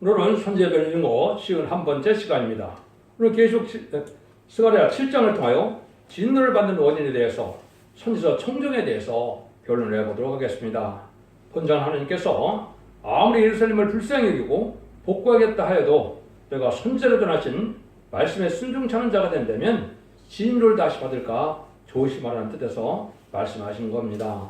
오늘은 선제별 융어 51번째 시간입니다. 오늘 계속 스가랴 7장을 통하여 진노를 받는 원인에 대해서 선지서 청정에 대해서 변론을 해보도록 하겠습니다. 본장 하나님께서 아무리 예루살렘을 불쌍히 여기고 복구하겠다 하여도 내가 선제로 전하신 말씀에 순종찮은 자가 된다면 진노를 다시 받을까 조심하라는 뜻에서 말씀하신 겁니다.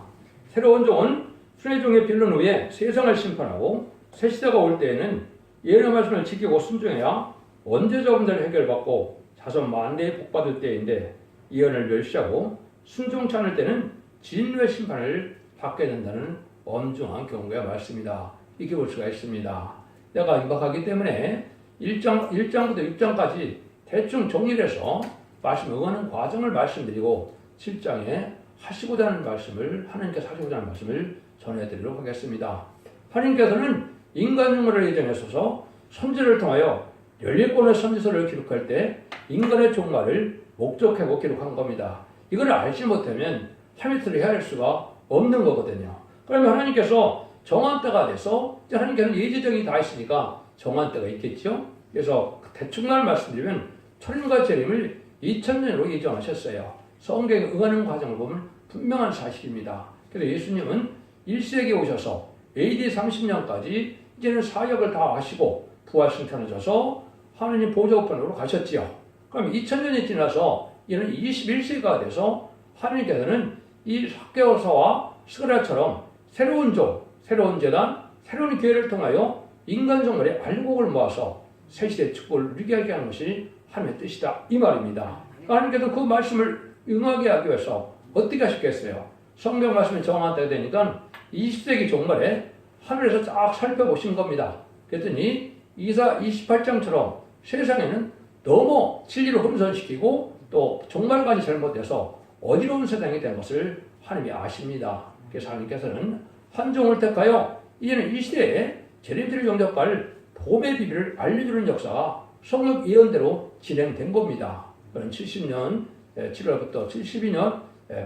새로운 종은 순회종의 변론 후에 세상을 심판하고 새 시대가 올 때에는 예언의 말씀을 지키고 순종해야 원죄자 문제를 해결받고 자손 만대에 복받을 때인데 예언을 멸시하고 순종치 않을 때는 진노의 심판을 받게 된다는 엄중한 경고의 말씀이다. 이렇게 볼 수가 있습니다. 내가 임박하기 때문에 1장부터 6장까지 대충 정리해서 말씀 응하는 과정을 말씀드리고 7장에 하시고자 하는 말씀을 하나님께서 하시고자 하는 말씀을 전해드리도록 하겠습니다. 하나님께서는 인간 흉물을 예정하셔서 선지를 통하여 열일권의 선지서를 기록할 때 인간의 종말을 목적하고 기록한 겁니다. 이걸 알지 못하면 하나님을 해야 할 수가 없는 거거든요. 그러면 하나님께서 정한 때가 돼서 하나님께서는 예지정이 다 있으니까 정한 때가 있겠죠. 그래서 대충만 말씀드리면 천인과 재림을 2000년으로 예정하셨어요. 성경에 응하는 과정을 보면 분명한 사실입니다. 그래서 예수님은 1세기에 오셔서 AD 30년까지 이제는 사역을 다 하시고 부활승천하셔서 하느님 보좌우편으로 가셨지요. 그럼 2000년이 지나서 이제는 21세기가 돼서 하느님께서는 이 학개오서와 스가랴처럼 새로운 종, 새로운 재단, 새로운 교회를 통하여 인간 종말의 알곡을 모아서 새시대 축복을 누리게 하는 것이 하나님의 뜻이다. 이 말입니다. 하나님께서 그 말씀을 응하게 하기 위해서 어떻게 하셨겠어요? 성경 말씀이 정한 때가 되니까 20세기 종말에 하늘에서 쫙 살펴보신 겁니다. 그랬더니 이사 28장처럼 세상에는 너무 진리를 훼손시키고 또 종말까지 잘못돼서 어지러운 세상이 된 것을 하나님이 아십니다. 그래서 하나님께서는 한 종을 택하여 이제는 이 시대에 재림들을 영접할 복음의 비밀을 알려주는 역사가 성경 예언대로 진행된 겁니다. 그는 70년 7월부터 72년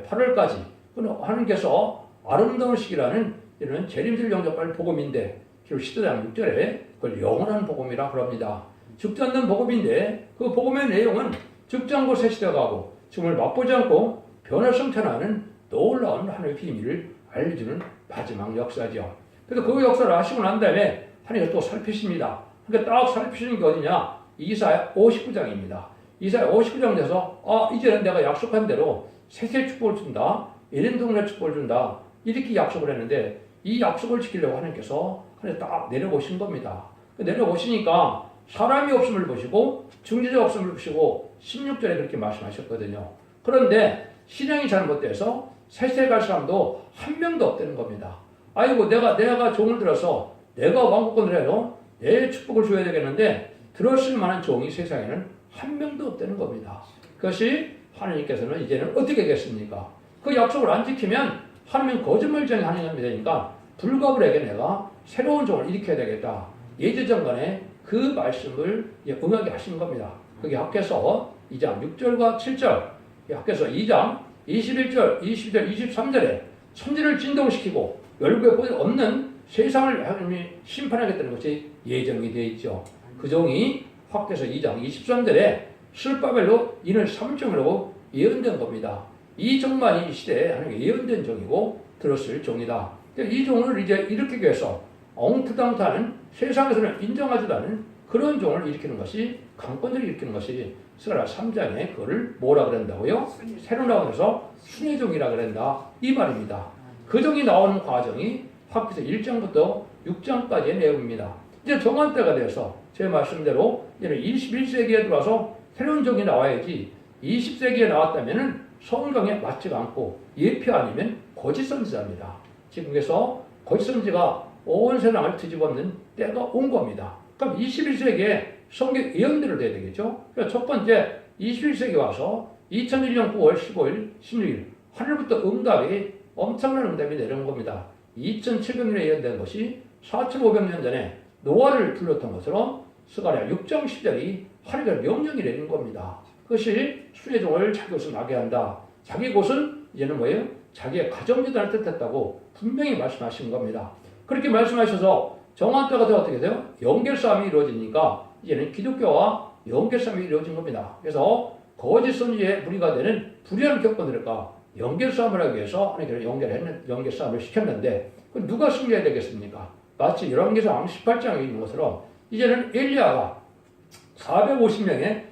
8월까지 하나님께서 아름다운 시기라는 이는 재림들 영접할 복음인데 기록 10장 6절에 그걸 영원한 복음이라 그럽니다. 죽지 않는 복음인데 그 복음의 내용은 죽지 않고 새 시대가 가고 죽음을 맛보지 않고 변화성천하는 놀라운 하나님의 비밀을 알려주는 마지막 역사죠. 그래서 그 역사를 아시고 난 다음에 하나님이 또 살피십니다. 그러니까 딱 살피시는 게 어디냐? 이사야 59장입니다. 이사야 59장에서 이제는 내가 약속한 대로 세세 축복을 준다. 에덴 동네 축복을 준다. 이렇게 약속을 했는데 이 약속을 지키려고 하나님께서 딱 내려오신 겁니다. 내려오시니까 사람이 없음을 보시고 중재자 없음을 보시고 16절에 그렇게 말씀하셨거든요. 그런데 신앙이 잘못돼서 세세 갈 사람도 한 명도 없다는 겁니다. 아이고 내가 종을 들어서 내가 왕국권을 해요. 내 축복을 줘야 되겠는데 들었을 만한 종이 세상에는 한 명도 없다는 겁니다. 그것이 하나님께서는 이제는 어떻게 하겠습니까? 그 약속을 안 지키면 하나님은 거짓말쟁이 하나님이 되니까 불가불하게 내가 새로운 종을 일으켜야 되겠다. 예지정간에 그 말씀을 응하게 하신 겁니다. 거기 학개서 2장 6절과 7절, 학개서 2장 21절, 22절, 23절에 천지를 진동시키고 열국에 없는 세상을 하나님이 심판하겠다는 것이 예정이 되어 있죠. 그 종이 학개서 2장 23절에 슬바벨로 이는 3종이라고 예언된 겁니다. 이 종만이 이 시대에 하나님께 예언된 종이고 들었을 종이다. 이 종을 이제 일으키기 위해서 엉투당투하는 세상에서는 인정하지도 않은 그런 종을 일으키는 것이 강권들을 일으키는 것이 스가랴 3장에 그거를 뭐라 그런다고요? 새로 나오면서 순회종이라 그런다. 이 말입니다. 그 종이 나오는 과정이 학교에서 1장부터 6장까지의 내용입니다. 이제 정한 때가 되어서 제 말씀대로 이제는 21세기에 들어와서 새로운 종이 나와야지 20세기에 나왔다면은 성경에 맞지가 않고 예표 아니면 거짓 선지자입니다. 지금 그래서 거짓 선지가 온 세상을 뒤집어엎는 때가 온 겁니다. 그럼 21세기에 성경 예언대로 돼야 되겠죠? 그래서 첫 번째 21세기 와서 2001년 9월 15일, 16일 하늘부터 응답이 엄청난 응답이 내려온 겁니다. 2700년에 예언된 것이 4500년 전에 노아를 불렀던 것처럼 스가랴 6장 10절이 하늘의 명령이 내린 겁니다. 그것이 순회종을 자기 곳을 나게 한다. 자기 곳은 이제는 뭐예요? 자기의 가정재단을 뜻했다고 분명히 말씀하신 겁니다. 그렇게 말씀하셔서 정한 때가 되어 어떻게 돼요? 연결싸움이 이루어지니까 이제는 기독교와 연결싸움이 이루어진 겁니다. 그래서 거짓 선지자의 무리가 되는 불의한 격분들과 연결싸움을 하기 위해서 하나님께서 연결싸움을 시켰는데 누가 승리해야 되겠습니까? 마치 열왕기상 18장에 있는 것처럼 이제는 엘리야가 450명의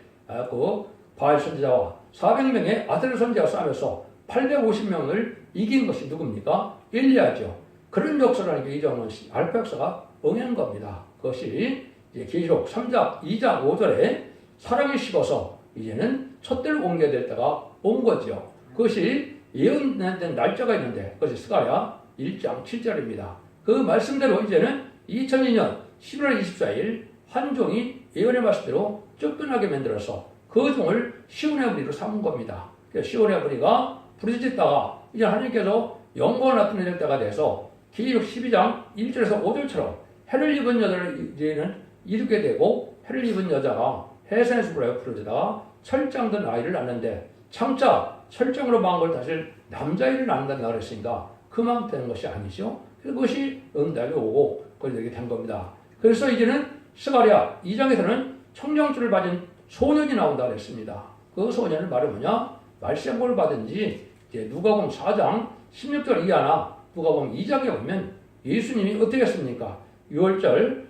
그 바알 선지자와 400명의 아들 선지자와 싸우면서 850명을 이긴 것이 누굽니까? 엘리야죠. 그런 역사라는 게 이정은 알파 역사가 응한 겁니다. 그것이 이제 계시록 3장 2장 5절에 사랑이 식어서 이제는 촛대를 옮겨야 될 때가 온 거죠. 그것이 예언된 날짜가 있는데 그것이 스가랴 1장 7절입니다. 그 말씀대로 이제는 2002년 11월 24일 한 종이 예언의 말씀대로 쫓겨나게 만들어서 그 종을 시온의 무리로 삼은 겁니다. 시온의 무리가 부르짖다가 이제 하나님께서 영광을 나타낼 때가 돼서 계시록 12장 1절에서 5절처럼 해를 입은 여자를 이제는 이루게 되고 해를 입은 여자가 해산에서 부르짖다가 철장든 아이를 낳는데 장차 철장으로 망한 걸 다시 남자아이를 낳는다는 말을 했으니까 그만 되는 것이 아니죠. 그래서 그것이 응답이 오고 그렇게 된 겁니다. 그래서 이제는 스가랴 2장에서는 청정줄을 받은 소년이 나온다고 했습니다. 그 소년은 말이 뭐냐? 말세보를 받은지 이제 누가복음 4장 16절 이하나 누가복음 2장에 보면 예수님이 어떻게 했습니까? 6월절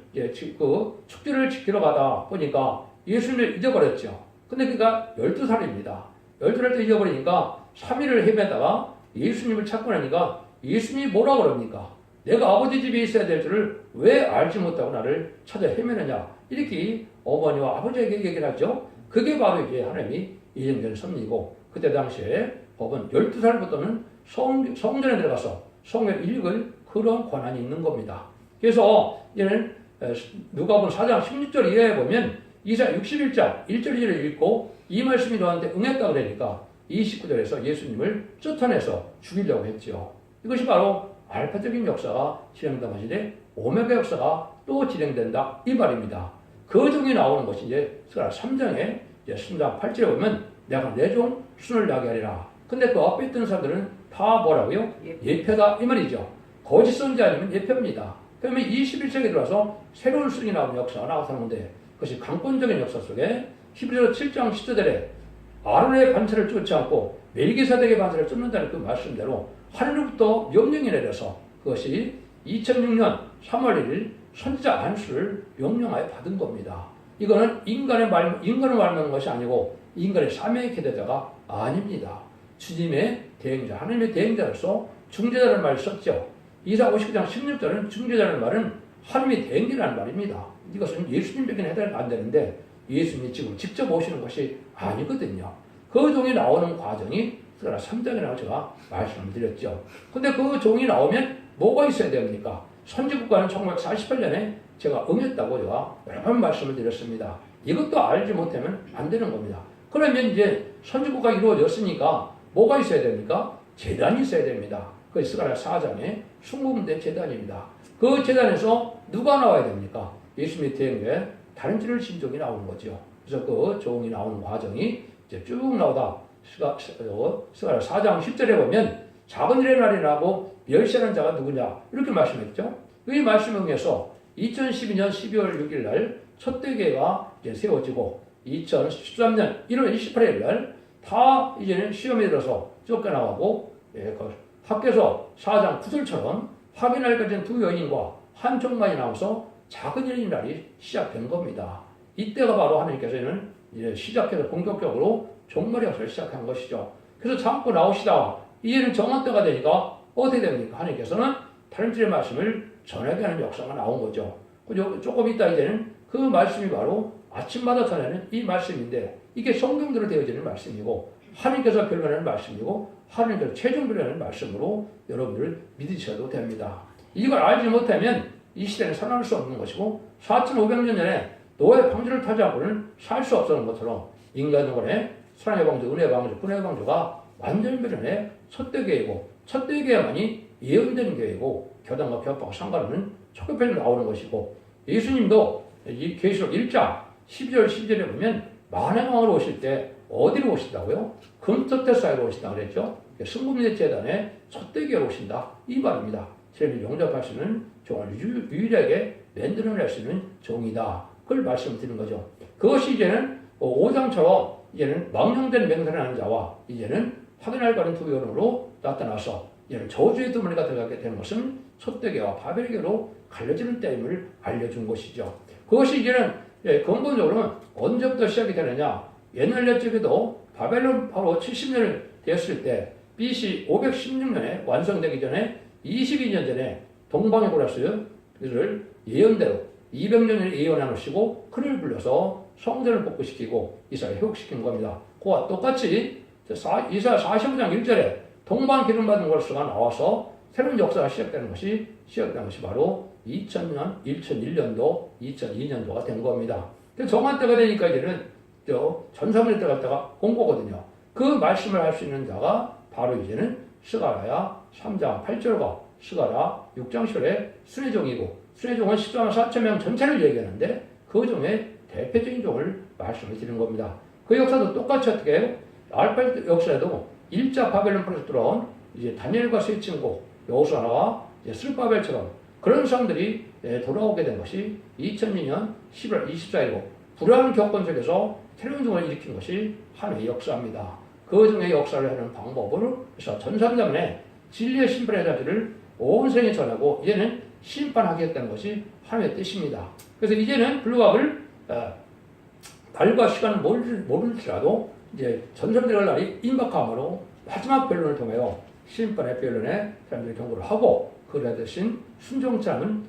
그 축제를 지키러 가다 보니까 예수님을 잊어버렸죠. 근데 그가 12살입니다. 12살 때 잊어버리니까 3일을 헤매다가 예수님을 찾고 나니까 예수님이 뭐라 그럽니까? 내가 아버지 집에 있어야 될 줄을 왜 알지 못하고 나를 찾아 헤매느냐? 이렇게 어머니와 아버지에게 얘기를 하죠. 그게 바로 이제 하나님이 예정된 섭리고 그때 당시에 법은 12살부터는 성전에 들어가서 성경을 읽을 그런 권한이 있는 겁니다. 그래서 이제는 누가복음 4장 16절 이하에 보면 이사야 61장 1절 2절을 읽고 이 말씀이 너한테 응했다 그러니까 29절에서 예수님을 쫓아내서 죽이려고 했죠. 이것이 바로 알파적인 역사가 진행된 것인데 오메가 역사가 또 진행된다 이 말입니다. 그 종이 나오는 것이 이제 3장에 3장 8절에 보면 내가 내 종 순을 나게 하리라. 근데 그 앞에 있던 사람들은 다 뭐라고요? 예표다 이 말이죠. 거짓 선지 아니면 예표입니다. 그러면 21세기에 들어와서 새로운 순이 나오는 역사가 나타나는데 그것이 강권적인 역사 속에 히브리서 7장 10절에 아론의 반차를 쫓지 않고 멜기세덱의 반차를 쫓는다는 그 말씀대로 하늘로부터 명령이 내려서 그것이 2006년 3월 1일 선지자 안수를 명령하여 받은 겁니다. 이거는 인간을 말하는 것이 아니고 인간의 사명의 기대자가 아닙니다. 주님의 대행자, 하나님의 대행자로서 중재자라는 말을 썼죠. 이사 59장 16절은 중재자라는 말은 하나님의 대행자라는 말입니다. 이것은 예수님에게는 해당이 안 되는데 예수님이 지금 직접 오시는 것이 아니거든요. 그 종이 나오는 과정이 3장이라고 제가 말씀을 드렸죠. 근데 그 종이 나오면 뭐가 있어야 됩니까? 선지국가는 1948년에 제가 응했다고 제가 여러 번 말씀을 드렸습니다. 이것도 알지 못하면 안 되는 겁니다. 그러면 이제 선지국가가 이루어졌으니까 뭐가 있어야 됩니까? 제단이 있어야 됩니다. 그게 스가랴 4장에 순금대 제단입니다. 그 제단에서 누가 나와야 됩니까? 예수님의 대행에 다른 띠를 진 종이 나오는 거죠. 그래서 그 종이 나오는 과정이 이제 쭉 나오다 스가랴 4장 10절에 보면 작은 일의 날이 나고 멸시하는 자가 누구냐 이렇게 말씀했죠. 이 말씀에 의해서 2012년 12월 6일 날 첫 대계가 이제 세워지고 2013년 1월 28일 날 다 이제는 시험에 들어서 쫓겨나가고 그 학교에서 4장 9절처럼 확인할 것은 두 여인과 한 종만이 나와서 작은 일인 날이 시작된 겁니다. 이때가 바로 하나님께서는 이제 시작해서 본격적으로 종말의 역사를 시작한 것이죠. 그래서 참고 나오시다가 이제는 정한 때가 되니까 어떻게 됩니까? 하나님께서는 다른 줄의 말씀을 전하게 하는 역사가 나온 거죠. 조금 있다 이제는 그 말씀이 바로 아침마다 전하는 이 말씀인데 이게 성경대로 되어지는 말씀이고 하나님께서 변론하는 말씀이고 하나님께서 최종 변론하는 말씀으로 여러분들 믿으셔도 됩니다. 이걸 알지 못하면 이 시대는 살아날 수 없는 것이고 4,500년 전에 노아의 방주를 타지 않고는 살 수 없었던 것처럼 인간의 사랑의 방주, 은혜의 방주, 분의 방주가 완전 변론의 첫대교회이고 첫대교회만이 예언되는 교회이고 교단과 교합하고 상관없는 초급편이 나오는 것이고 예수님도 이 계시록 1장 12절 12절에 보면 만왕의 왕으로 오실 때 어디로 오신다고요? 금토테사이로 오신다고 그랬죠. 승금대 재단의 첫대교회로 오신다 이 말입니다. 제일 용접할 수는 정말 유일하게 만들어낼 수 있는 종이다. 그걸 말씀드리는 거죠. 그것이 이제는 5장처럼 이제는 망령된 맹세를 하는 자와 이제는 확인할 바른 두 변으로 나타나서 이제는 저주의 두머리가 들어가게 되는 것은 소떼개와 바벨개로 갈려지는 때임을 알려준 것이죠. 그것이 이제는 근본적으로는 언제부터 시작이 되느냐? 옛날 옛적에도 바벨론 바로 70년을 되었을 때 BC 516년에 완성되기 전에 22년 전에 동방의 고라스를 예언대로 200년을 예언해 놓으시고 그를 불러서 성전을 복구시키고 이스라엘 회복시킨 겁니다. 그와 똑같이 이사야 45장 1절에 동방 기름받은 고라스가 나와서 새로운 역사가 시작된 것이 바로 2001년도, 2002년도가 된 겁니다. 정한 때가 되니까 이제는 전사문에 들어갔다가 온 거거든요. 그 말씀을 할 수 있는 자가 바로 이제는 스가랴 3장 8절과 스가랴 6장 10절의 순회종이고, 순회종은 14만 4천 명 전체를 얘기하는데 그 중에 대표적인 종을 말씀을 드리는 겁니다. 그 역사도 똑같이 어떻게 해요? 알파 역사에도 1차 바벨론 프로젝트 들어온 이제 다니엘과 세 친구 여호수아와 스룹바벨처럼 그런 사람들이 돌아오게 된 것이 2002년 11월 24일이고, 불안한 겪은 속에서 새로운 종을 일으킨 것이 하나의 역사입니다. 그 중에 역사를 하는 방법으로 그래서 전산자문에 진리의 심판의 자들을 온 세상에 전하고 이제는 심판하겠다는 것이 하나의 뜻입니다. 그래서 이제는 불구학을 달과 시간을 모를지라도 이제 전선들의 날이 임박함으로 마지막 변론을 통하여 심판의 변론에 사람들이 경고를 하고 그에 대신 순종치 않은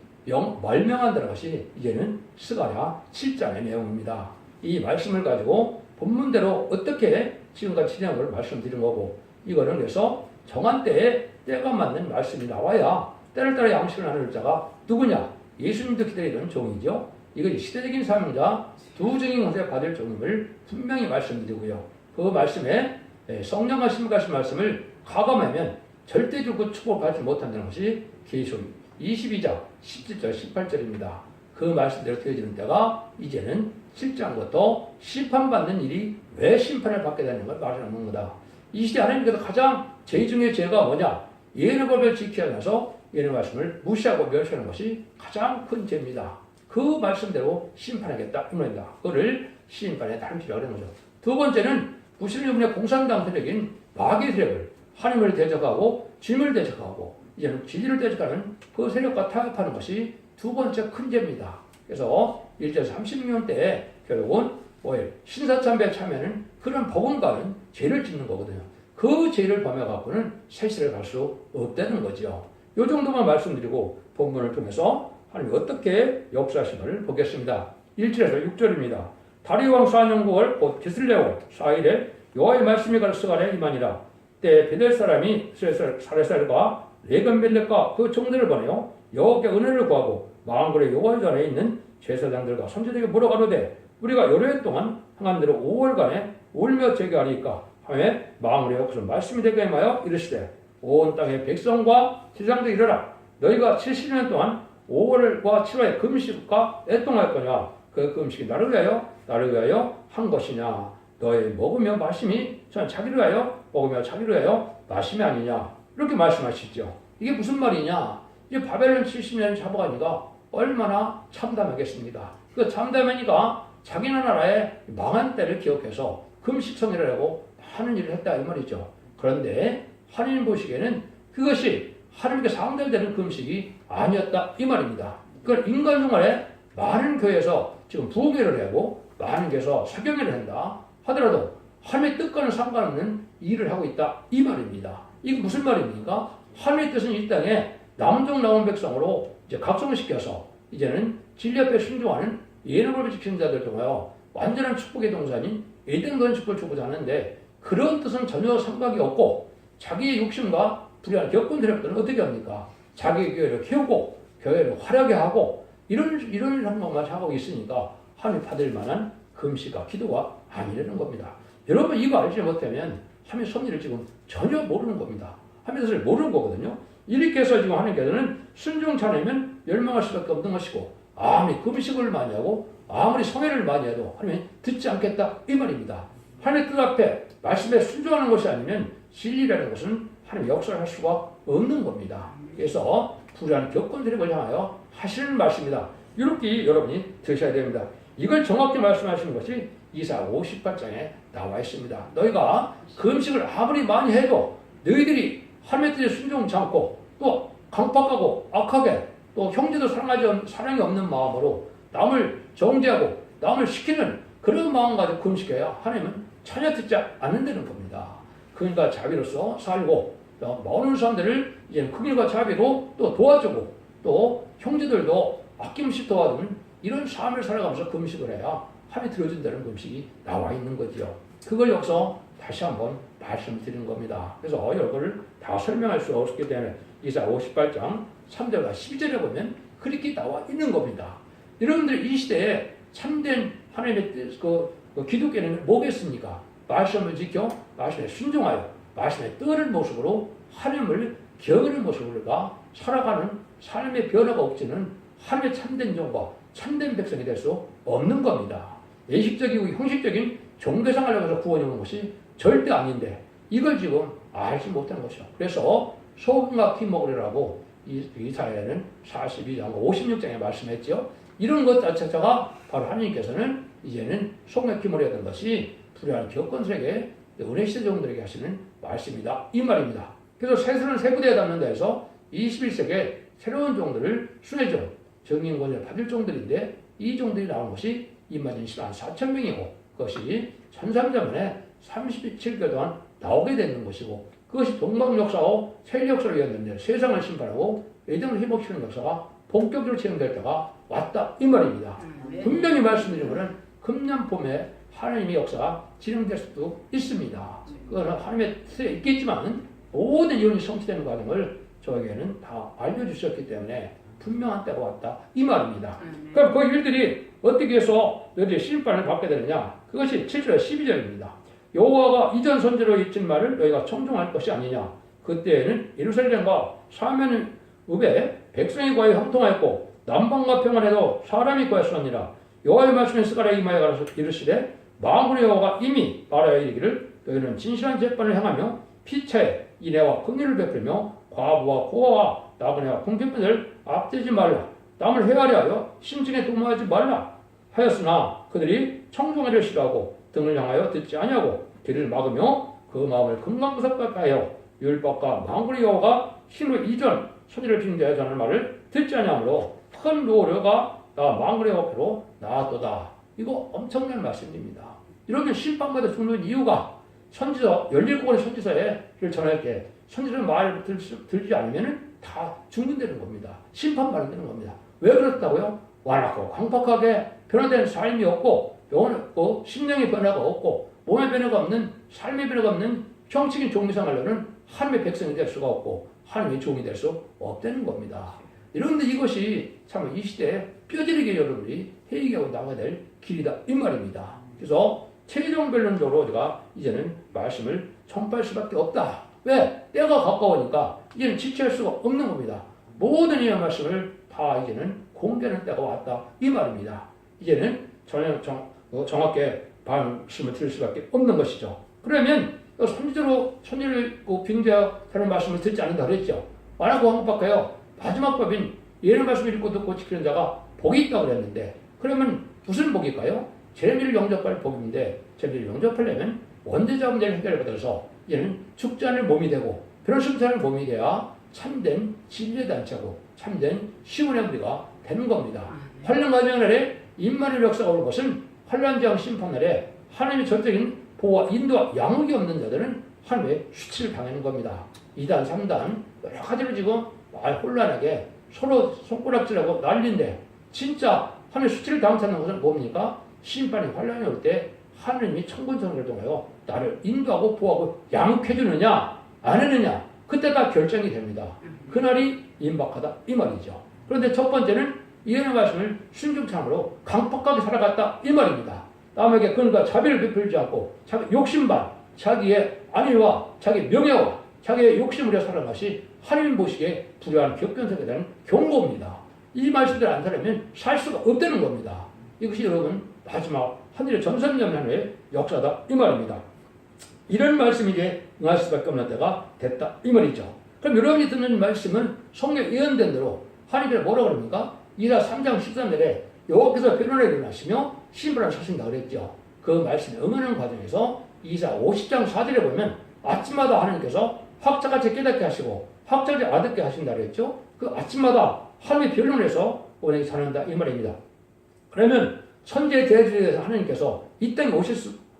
말명한다는 것이 이제는 스가랴 7장의 내용입니다. 이 말씀을 가지고 본문대로 어떻게 지금까지 진행한 걸 말씀드린 거고, 이거는 그래서 정한 때에 때가 맞는 말씀이 나와야 때를 따라 양식을 나눌 자가 누구냐? 예수님도 기다리던 종이죠. 이것이 시대적인 사명자 두 증인 권세 받을 종임을 분명히 말씀드리고요. 그 말씀에 성령과 심가신 말씀을 가감하면 절대적으로 축복받지 못한다는 것이 계시록 22장 17절 18절입니다. 그 말씀대로 되어지는 때가 이제는 실장부터 심판받는 일이 왜 심판을 받게 되는 걸 말하는 거다. 이 시대 하나님께서 가장 제일 중요한 죄가 뭐냐? 예언의 법을 지키면서 예언의 말씀을 무시하고 멸시하는 것이 가장 큰 죄입니다. 그 말씀대로 심판하겠다 이 말입니다. 그거를 심판의 다른 필요가 되는 거죠. 두 번째는 무슬림의 공산당 세력인 마귀 세력을 하나님을 대적하고 짐을 대적하고 이제는 진리를 대적하는 그 세력과 타협하는 것이 두 번째 큰 죄입니다. 그래서 1절 36년 때에 결국은 신사참배에 참여하는 그런 복음과는 죄를 짓는 거거든요. 그 죄를 범해갖고는 세시를 갈 수 없다는 거죠. 이 정도만 말씀드리고 본문을 통해서 하나님이 어떻게 역사하심을 보겠습니다. 1절에서 6절입니다. 다리왕 4년 9월 곧 기슬레월 4일에 여호와의 말씀이 가는 스가랴에 임하니라. 때 베델 사람이 사레살과 레건멜렉과 그 종들을 보내어 여호와께 은혜를 구하고 망군의 여호와 전에 있는 제사장들과 선지자에게 물어가로되 우리가 여러 해 동안 행한 대로 5월간에 울며 제기하리까 하며 망군의 여호와께서 말씀이 되게 하여 이르시되 온 땅의 백성과 제사장들이 이르라. 너희가 70년 동안 5월과 7월에 금식과 애통하였거냐. 그 금식이 나를 위하여 한 것이냐. 너희 먹으며 마심이 전 자기를 위하여 먹으며 자기를 위하여 마심이 아니냐. 이렇게 말씀하시죠. 이게 무슨 말이냐. 이제 바벨론 70년 잡아가니까 얼마나 참담하겠습니까. 그 참담하니까 자기 나라의 망한 때를 기억해서 금식성이라 하고 하는 일을 했다 이 말이죠. 그런데 하나님 보시기에는 그것이 하나님께 상달되는 금식이 아니었다 이 말입니다. 그걸 인간 생활에 많은 교회에서 지금 부흥회를 하고 많은 교회에서 사경회를 한다 하더라도 하나님의 뜻과는 상관없는 일을 하고 있다 이 말입니다. 이게 무슨 말입니까? 하나님의 뜻은 이 땅에 남종 나온 백성으로 이제 각성을 시켜서 이제는 진리 앞에 순종하는 예언의 법을 지키는 자들 통하여 완전한 축복의 동산인 에덴 축복을 주고자 하는데 그런 뜻은 전혀 상관이 없고 자기의 욕심과 불의한 격분 세력들은 어떻게 합니까? 자기 교회를 키우고 교회를 화려하게 하고 이런 것만 하고 있으니까 하나님 받을 만한 금식과 기도가 아니라는 겁니다. 여러분 이거 알지 못하면 하나님의 섭리를 지금 전혀 모르는 겁니다. 하나님의 뜻을 모르는 거거든요. 이렇게 해서 지금 하나님께서는 순종치 않으면 멸망할 수밖에 없는 것이고 아무리 금식을 많이 하고 아무리 성회를 많이 해도 하나님이 듣지 않겠다 이 말입니다. 하나님의 뜻 앞에 말씀에 순종하는 것이 아니면 진리라는 것은 하나님 역사를 할 수가 없는 겁니다. 그래서 불의한 격권 세력을 향하여 하시는 말씀이다. 이렇게 여러분이 드셔야 됩니다. 이걸 정확히 말씀하시는 것이 이사 58장에 나와 있습니다. 너희가 그 음식을 아무리 많이 해도 너희들이 하나님의 뜻에 순종치 않고 또 강팍하고 악하게 또 형제도 사랑이 없는 마음으로 남을 정죄하고 남을 시키는 그런 마음 가지고 금식해야 하나님은 전혀 듣지 않는다는 겁니다. 그러니까 자비로서 살고 또 많은 사람들을 이제 긍휼과 자비로 또 도와주고 또 형제들도 아낌없이 도와주는 이런 삶을 살아가면서 금식을 해야 하나님이 들어준다는 금식이 나와 있는 거죠. 그걸 여기서 다시 한번 말씀드리는 겁니다. 그래서 이걸 다 설명할 수 없기 때문에 이사 58장 3절과 12절에 보면 그렇게 나와 있는 겁니다. 여러분들 이 시대에 참된 하나님의 뜻, 기독교는 뭐겠습니까? 말씀을 지켜 말씀에 순종하여 말씀에 떠는 모습으로 하나님을 기억하는 모습으로 살아가는 삶의 변화가 없지는 하나님의 참된 종과 참된 백성이 될 수 없는 겁니다. 예식적이고 형식적인 종교생활을 해서 구원이 오는 것이 절대 아닌데 이걸 지금 알지 못하는 것이죠. 그래서 소금과 기먹으리라고 이사야는 42장 56장에 말씀했죠. 이런 것 자체가 바로 하나님께서는 이제는 소금과 기먹으려야 되는 것이 불의한 기업건설에게 은혜시대 종들에게 하시는 말씀이다. 이 말입니다. 그래서 세수는 세 부대에 담는다 해서 21세기에 새로운 종들을 순회죠. 정인권을 받을 종들인데 이 종들이 나온 것이 21,000만 4천 명이고 그것이 1300년에 37개월 동안 나오게 되는 것이고 그것이 동방역사와 세력사로 이었는데 세상을 심판하고 예정을 회복시키는 역사가 본격적으로 진행될 때가 왔다 이 말입니다. 분명히 말씀드리면 금년 봄에 하나님의 역사가 진행될 수도 있습니다. 그거는 하나님의 뜻에 있겠지만 모든 이론이 성취되는 과정을 저에게는 다 알려주셨기 때문에 분명한 때가 왔다 이 말입니다. 그럼 그 일들이 어떻게 해서 너희들이 심판을 받게 되느냐? 그것이 7절 12절입니다. 여호와가 이전 선지로 잊은 말을 너희가 청종할 것이 아니냐? 그때에는 예루살렘과 사면은 읍에 백성이 과히 형통하였고 남방과 평안에도 사람이 과했으니라. 여호와의 말씀에 스가랴 이마에 가서 이르시되 만군의 여호와가 이미 말하여 이르기를 너희는 진실한 재판을 행하며 피차에 인애와 긍휼을 베풀며 과부와 고아와 나그네와 궁핍분을 앞대지 말라. 남을 헤아려 하여 심증에 도모하지 말라 하였으나 그들이 청종하려 싫어하고 등을 향하여 듣지 아니하고 길을 막으며 그 마음을 금강구석같게 하여 율법과 만군의 여호와가 신의 이전 소리를 빙자해 자는 말을 듣지 아니하므로 큰 노려가 나 만군의 여호와께로 나았도다. 이거 엄청난 말씀입니다. 이러면 심판받아 죽는 이유가 선지서 17권의 선지서를 전할 때 선지서의 말을 들지 않으면 다 죽는다는 겁니다. 심판받는다는 겁니다. 왜 그렇다고요? 완악하고 강팍하게 변화된 삶이 없고 영혼이 없고 심령의 변화가 없고 몸의 변화가 없는 삶의 변화가 없는 형식인 종교생활로는 하나님의 백성이 될 수가 없고 하나님의 종이 될 수 없다는 겁니다. 이런데 이것이 참 이 시대에 뼈저리게 여러분이 회개하고 나가야 될 길이다 이 말입니다. 그래서 최종 변론적으로 우리가 이제는 말씀을 청구할 수밖에 없다. 왜? 때가 가까우니까 이제는 지체할 수가 없는 겁니다. 모든 이 말씀을 다 이제는 공개하는 때가 왔다 이 말입니다. 이제는 정확하게 말씀을 드릴 수밖에 없는 것이죠. 그러면 선지를 빙자하는 말씀을 듣지 않는다 그랬죠. 만하고 한것밖에요. 마지막 법인 예언의 말씀을 읽고 듣고 지키는 자가 복이 있다고 그랬는데 그러면 무슨 복일까요? 제레미야를 영접할 복인데 제레미야를 영접하려면 원죄자 문제를 해결받아서 이는 죽지 않을 몸이 되고 변호심치 않을 몸이 돼야 참된 진리의 단체고 참된 시온의 무리가 되는 겁니다. 환란 과정 날에 임마누엘 역사가 오는 것은 환란장 심판날에 하나님의 전적인 보호와 인도와 양육이 없는 자들은 하나님의 수치를 당하는 겁니다. 2단, 3단 여러 가지로 지금 혼란하게 서로 손가락질하고 난리인데 진짜 하나님의 수치를 당하는 것은 뭡니까? 심판이 환란이 올 때 하나님이 천군천사를 통하여 나를 인도하고 보호하고 양육해주느냐 안 하느냐 그때 다 결정이 됩니다. 그날이 임박하다 이 말이죠. 그런데 첫 번째는 예언의 말씀을 순종참으로 강팍하게 살아갔다 이 말입니다. 남에게 그러니까 자비를 베풀지 않고 자기 욕심만 자기의 안위와 자기 명예와 자기의 욕심으로 살아간 것이 하나님 보시기에 불의한 격변석에 대한 경고입니다. 이 말씀들 안 살면 살 수가 없다는 겁니다. 이것이 여러분 마지막 하늘의 전선전면의 역사다 이 말입니다. 이런 말씀이 이제 응할 수밖에 없는 때가 됐다 이 말이죠. 그럼 여러분이 듣는 말씀은 성경 예언된 대로 하나님께서 뭐라고 그럽니까? 이사 3장 13절에 여호와께서 변론에 일어나시며 신부를 사신다 그랬죠. 그 말씀에 응하는 과정에서 이사 50장 4절에 보면 아침마다 하나님께서 확자같이 깨닫게 하시고 확자같이 알듣게 하신다 그랬죠. 그 아침마다 하나님의 변론에서 우리에게 전한다 이 말입니다. 그러면 천재 대주에서 하나님께서 이 땅에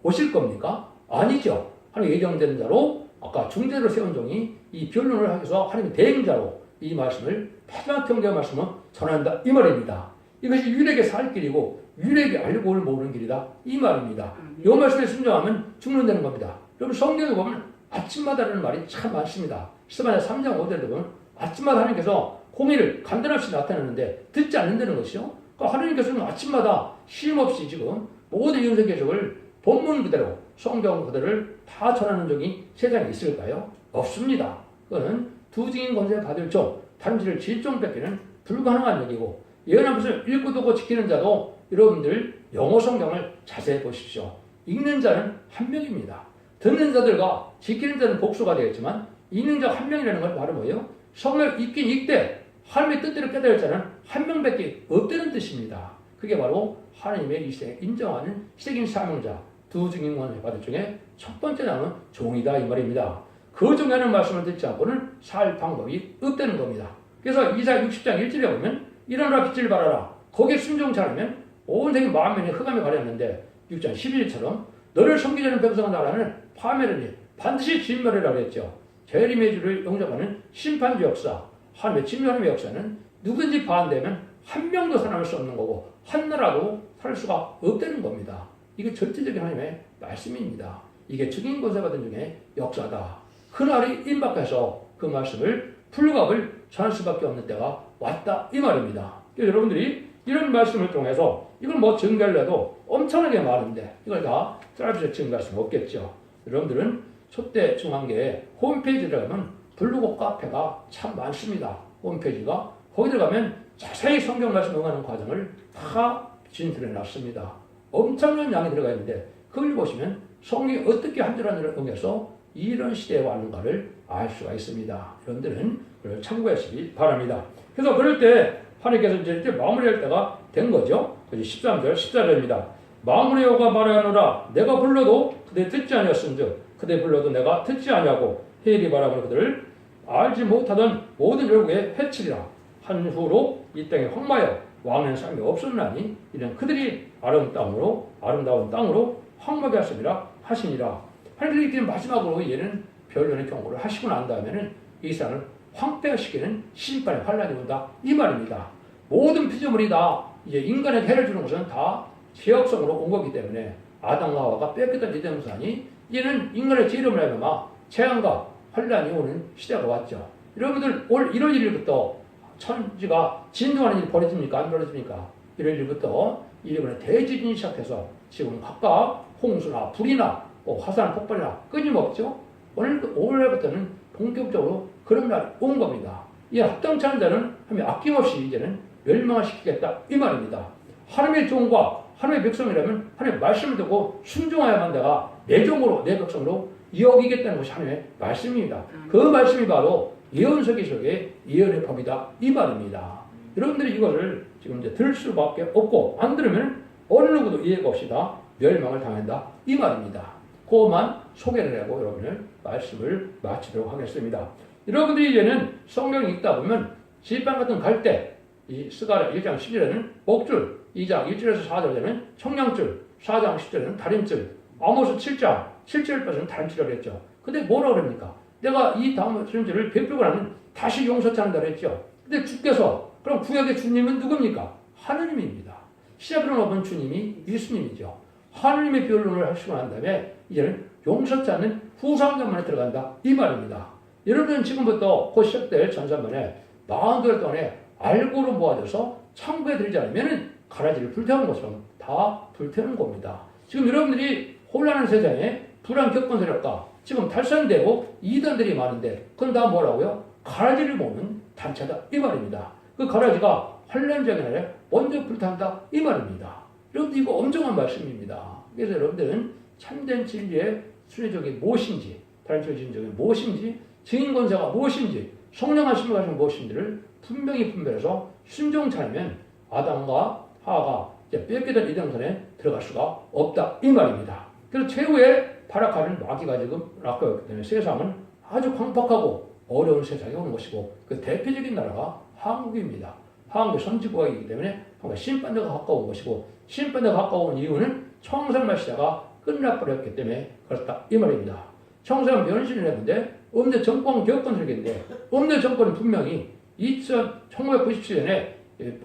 오실 겁니까? 아니죠. 하나님 예정된 자로 아까 중재로 세운 종이 이 변론을 하면서 하나님의 대행자로 이 말씀을 마지막 경계의 말씀을 전한다 이 말입니다. 이것이 유일하게 살 길이고 유일하게 알고 모르는 길이다 이 말입니다. 이 말씀에 순종하면 죽는다는 겁니다. 여러분 성경에 보면 아침마다라는 말이 참 많습니다. 스바냐 3장 5절에 보면 아침마다 하나님께서 공의를 간단없이 나타내는데 듣지 않는다는 것이요. 그러니까 하나님께서는 아침마다 쉼없이 지금 모든 영성 계적을 본문 그대로 성경 그대로를 다 전하는 적이 세상에 있을까요? 없습니다. 그거는 두 증인 권세 받을 종, 단지를 질종 뺏기는 불가능한 얘기고 예언한 것을 읽고 듣고 지키는 자도 여러분들 영어 성경을 자세히 보십시오. 읽는 자는 한 명입니다. 듣는 자들과 지키는 자는 복수가 되겠지만 읽는 자 한 명이라는 건 바로 뭐예요? 성경을 읽긴 읽되 하나님의 뜻대로 깨달을 자는 한 명밖에 없다는 뜻입니다. 그게 바로 하나님의 이 시대에 인정하는 시대인 사명자 두 증인 권세 받을 중에 첫 번째 나오는 종이다 이 말입니다. 그 중에 하는 말씀을 듣지 않고는 살 방법이 없다는 겁니다. 그래서 이사 60장 1절에 보면 일어나라 빛을 발하라 거기에 순종 잘하면 온 세계 만민이 흑암에 가렸는데 6장 11절처럼 너를 섬기지 않는 백성은 나라는 파멸하니 반드시 진멸이라 그랬죠. 재림의 주를 영접하는 심판주 역사 하나님의 진멸의 역사는 누구든지 반대하면 한 명도 살아날 수 없는 거고 한 나라도 살 수가 없다는 겁니다. 이게 절대적인 하나님의 말씀입니다. 이게 증인 권세 받은 중에 역사다. 그날이 임박해서 그 말씀을 풀갑을 전할 수밖에 없는 때가 왔다 이 말입니다. 여러분들이 이런 말씀을 통해서 이걸 뭐 증가를 해도 엄청나게 많은데 이걸 다 짧게 증가할 수는 없겠죠. 여러분들은 초대 중앙교회 홈페이지에 들어가면 블로그 카페가 참 많습니다. 홈페이지가 거기 들어가면 자세히 성경 말씀 응하는 과정을 다 진술해 놨습니다. 엄청난 양이 들어가 있는데 그걸 보시면 성경이 어떻게 한 줄 한 줄을 응해서 이런 시대에 왔는가를 알 수가 있습니다. 여러분들은 그걸 참고하시기 바랍니다. 그래서 그럴 때 하나님께서 이제 마무리할 때가 된 거죠. 13절, 14절입니다. 마무리 여호가 말하노라 내가 불러도 그대 듣지 아니었은즉 그대 불러도 내가 듣지 아니하고 헤일이 바라보는 그들을 알지 못하던 모든 열국에 해치리라. 한 후로 이 땅에 황마여 왕는 삶이 없었나니 이는 그들이 아름다운 땅으로 황무하게 하시리라 하시니라. 하나님께서 마지막으로 얘는 변론의 경고를 하시고 난 다음에는 이 세상을 황폐화시키는 심판의 환란이 온다 이 말입니다. 모든 피조물이 다 이제 인간에게 해를 주는 것은 다 죄악성으로 온 거기 때문에 아담과 하와가 뺏겼던 이덴 동산이 이제는 인간의 죄로 말미암아 재앙과 환란이 오는 시대가 왔죠. 여러분들 올 1월 1일부터 천지가 진동하는 일이 벌어집니까? 안 벌어집니까? 1월 1일부터 이번에 대지진이 시작해서 지금 각각 홍수나 불이나 화산 폭발이나 끊임없죠. 오늘부터는 본격적으로 그런 날이 온 겁니다. 이 합당치 않은 자는 하면 아낌없이 이제는 멸망을 시키겠다 이 말입니다. 하나님의 종과 하나님의 백성이라면 하나님의 말씀을 듣고 순종해야만 내가 내 종으로 내 백성으로 여기겠다는 것이 하나님의 말씀입니다. 그 말씀이 바로 예언서기 속의 예언의 법이다 이 말입니다. 여러분들이 이것을 지금 이제 들 수밖에 없고 안 들으면 어느 누구도 이해가 없이 다 멸망을 당한다 이 말입니다. 그것만 소개를 하고 여러분을 말씀을 마치도록 하겠습니다. 여러분들이 이제는 성경 읽다 보면 지휘반 같은 갈 때 이 스가랴 1장 10절에는 목줄, 2장 1절에서 4절에는 청량줄, 4장 10절에는 다림줄, 아모스 7장 7절까지는 다림줄이라고 했죠. 근데 뭐라고 그럽니까? 내가 이 다림줄을 베풀고 나면 다시 용서치 않는다 그랬죠. 근데 주께서 그럼 구약의 주님은 누굽니까? 하느님입니다. 시작으로 놓은 주님이 예수님이죠. 하느님의 변론을 하시고 난 다음에 이제는 용서치 않는 후상전만에 들어간다 이 말입니다. 여러분은 지금부터 곧 시작될 전산만에 40개월 동안에 알고로 모아져서 창고에 들지 않으면 가라지를 불태우는 것처럼 다 불태우는 겁니다. 지금 여러분들이 혼란한 세상에 불안 격권 세력과 지금 탈선되고 이단들이 많은데 그건 다 뭐라고요? 가라지를 모으는 단체다 이 말입니다. 그 가라지가 환란적인 날에 먼저 불탄다 이 말입니다. 여러분들 이거 엄청난 말씀입니다. 그래서 여러분들은 참된 진리의 순회적이 무엇인지 다른 진적이 무엇인지 증인권세가 무엇인지 성령 하심을 가진 무엇인지를 분명히 분별해서 순종 차리면 아담과 하와가 이제 뺏기던 이동산에 들어갈 수가 없다 이 말입니다. 그래서 최후의 발악하는 마귀가 지금 락거였기 때문에 세상은 아주 광박하고 어려운 세상이 오는 것이고 그 대표적인 나라가 한국입니다. 한국의 선진국이기 때문에 심판대가 가까운 것이고 심판대가 가까운 이유는 청산만 시대가 끝나버렸기 때문에 그렇다 이 말입니다. 청산은 변신을 했는데 음대 정권 교권 설계인데 음대 정권은 분명히 1997년에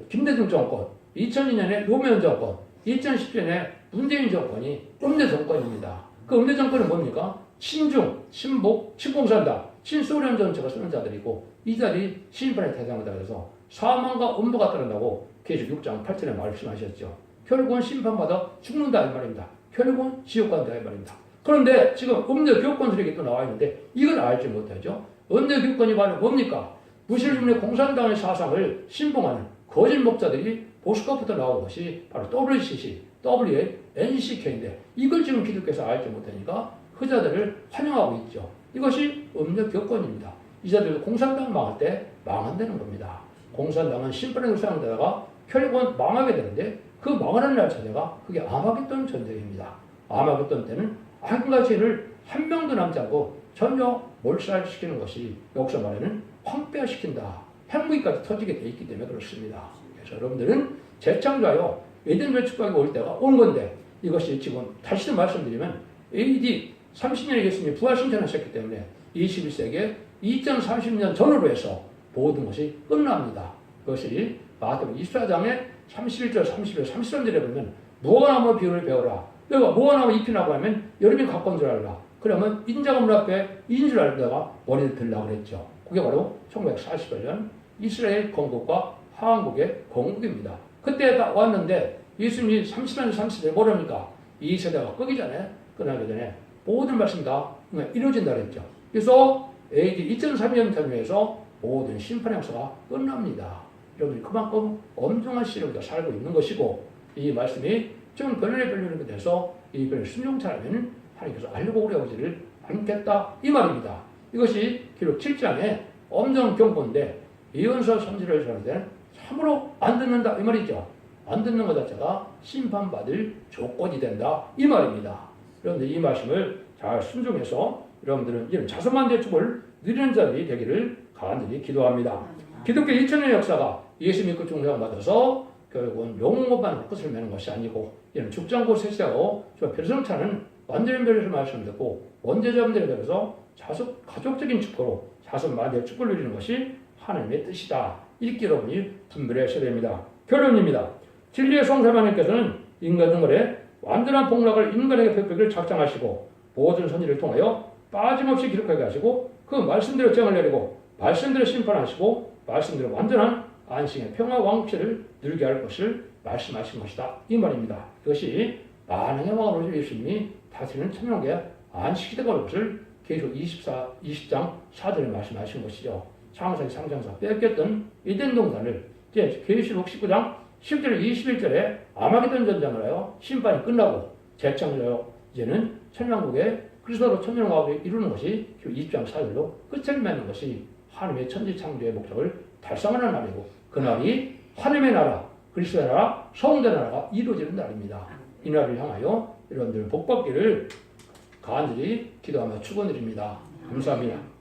김대중 정권, 2002년에 노무현 정권, 2010년에 문재인 정권이 음대 정권입니다. 그 음대 정권은 뭡니까? 친중, 친복, 친공산당, 친소련 정책을 쓰는 자들이고 이 자들이 심판의 대상이다 그래서 사망과 음부가 따른다고 계시록 6장 8절에 말씀하셨죠. 결국은 심판받아 죽는다 이 말입니다. 결국은 지옥 간다 이 말입니다. 그런데 지금 음대 교권 설계가 또 나와 있는데 이걸 알지 못하죠. 음대 교권이 바로 뭡니까? 무슬림의 공산당의 사상을 신봉하는 거짓 목자들이 보스카부터 나온 것이 바로 WCC, WNCK인데 이걸 지금 기독교에서 알지 못하니까 그 자들을 환영하고 있죠. 이것이 음력 교권입니다. 이 자들도 공산당 망할 때 망한다는 겁니다. 공산당은 심판의 상대다가 결국은 망하게 되는데 그 망하는 날 자체가 그게 아마겟돈 전쟁입니다. 아마겟돈 때는 악과 죄를 한 명도 남지 않고 전혀 몰살시키는 것이 여기서 말하는 황폐화시킨다. 핵무기까지 터지게 돼 있기 때문에 그렇습니다. 그래서 여러분들은 재창조하여 에덴 축복이 올 때가 온 건데 이것이 지금 다시 말씀드리면 AD 30년에 예수님이 부활신천하셨기 때문에 21세기에 2030년 전후로 해서 모든 것이 끝납니다. 그것이 마태복음 24장에 31절, 31절, 33절에 보면 무화과나무 비유를 배워라. 내가 무화과나무 잎이 나고 하면 여름이 가까운 줄 알라. 그러면 인자가 문 앞에 인 줄 알다가 머리를 들라고 그랬죠. 그게 바로 1948년 이스라엘 건국과 한국의 건국입니다. 그때 딱 왔는데 예수님이 30년, 30절 뭐랍니까? 이 세대가 끄기 전에, 끝나기 전에 모든 말씀 다 이루어진다 그랬죠. 그래서 AD 2003년 전후에서 모든 심판 역사가 끝납니다. 여러분이 그만큼 엄중한 시력으로 살고 있는 것이고 이 말씀이 좀 변론에 변론에 대해서 이 변론을 순종차라면 하나님께서 알고 오려오지를 않겠다 이 말입니다. 이것이 기록 7장에 엄정 경고인데 예언서 선지를 전할 때는 참으로 안 듣는다 이 말이죠. 안 듣는 것 자체가 심판받을 조건이 된다 이 말입니다. 그런데 이 말씀을 잘 순종해서 여러분들은 이런 자손만대 축복을 누리는 자들이 되기를 간절히 기도합니다. 기독교 2000년의 역사가 예수 믿고 중생을 받아서 결국은 영원만 끝을 맺는 것이 아니고 이런 죽장고 세세하고 별성차는 완전히 별에서 말씀 듣고 원죄자분들에 대해서 가족적인 축복으로 자손만대의 축복을 누리는 것이 하나님의 뜻이다. 이렇게 여러분이 분별하셔야 됩니다. 결론입니다. 진리의 성사하나님께서는 인간 등간에 완전한 복락을 인간에게 베풀기를 작정하시고 모든 선지를 통하여 빠짐없이 기록하게 하시고 그 말씀대로 정을 내리고 말씀대로 심판하시고 말씀대로 완전한 안식의 평화 왕체를 누리게 할 것을 말씀하신 것이다. 이 말입니다. 이것이 만왕의 왕으로 예수님이 다스리는 천명계 안식시대가 올 것을 계속 20장 4절에 말씀하신 것이죠. 창세기 상장사 뺏겼던 에덴 동산을 이제 계시록 19장 10절 21절에 아마겟돈 전쟁을 하여 심판이 끝나고 재창조하여 이제는 천년국의 그리스도로 천년왕국을 이루는 것이 20장 4절로 끝을 맺는 것이 하나님의 천지창조의 목적을 달성하는 날이고 그날이 하나님의 나라, 그리스도의 나라, 성도의 나라가 이루어지는 날입니다. 이 날을 향하여 여러분들 복 받기를 간절히 기도하며 축원드립니다. 감사합니다.